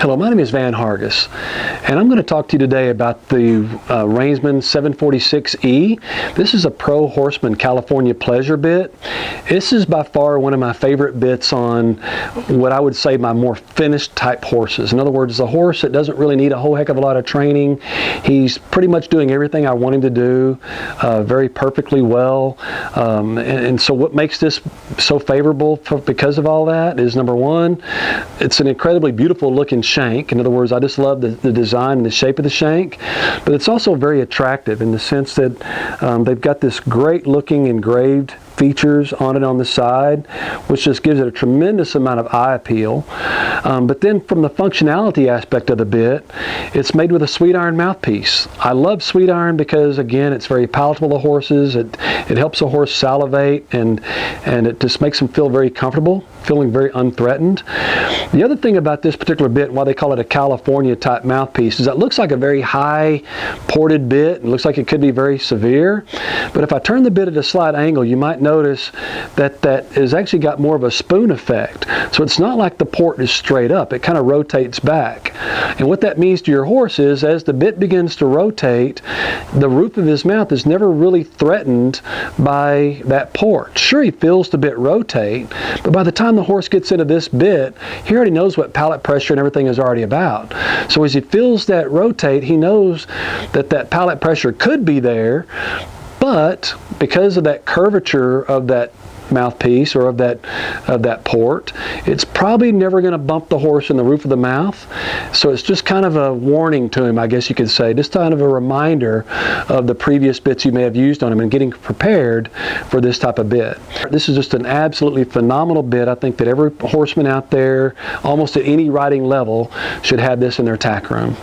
Hello, my name is Van Hargis, and I'm going to talk to you today about the Reinsman 746E. This is a Pro Horseman California pleasure bit. This is by far one of my favorite bits on what I would say my more finished type horses. In other words, it's a horse that doesn't really need a whole heck of a lot of training. He's pretty much doing everything I want him to do very perfectly well. And so what makes this so favorable because of all that is, number one, it's an incredibly beautiful looking shank. In other words, I just love the design and the shape of the shank, but it's also very attractive in the sense that they've got this great looking engraved features on it on the side, which just gives it a tremendous amount of eye appeal. But then from the functionality aspect of the bit, it's made with a sweet iron mouthpiece. I love sweet iron because, again, it's very palatable to horses. It helps a horse salivate, and it just makes them feel very comfortable, feeling very unthreatened. The other thing about this particular bit, why they call it a California type mouthpiece, is that it looks like a very high ported bit. It looks like it could be very severe, but if I turn the bit at a slight angle, you might notice that has actually got more of a spoon effect. So it's not like the port is straight up. It kind of rotates back. And what that means to your horse is, as the bit begins to rotate, the roof of his mouth is never really threatened by that port. Sure, he feels the bit rotate, but by the time the horse gets into this bit, he already knows what palate pressure and everything is already about. So as he feels that rotate, he knows that palate pressure could be there, but because of that curvature of that mouthpiece or of that port, it's probably never going to bump the horse in the roof of the mouth. So it's just kind of a warning to him, I guess you could say, just kind of a reminder of the previous bits you may have used on him and getting prepared for this type of bit. This is just an absolutely phenomenal bit. I think that every horseman out there, almost at any riding level, should have this in their tack room.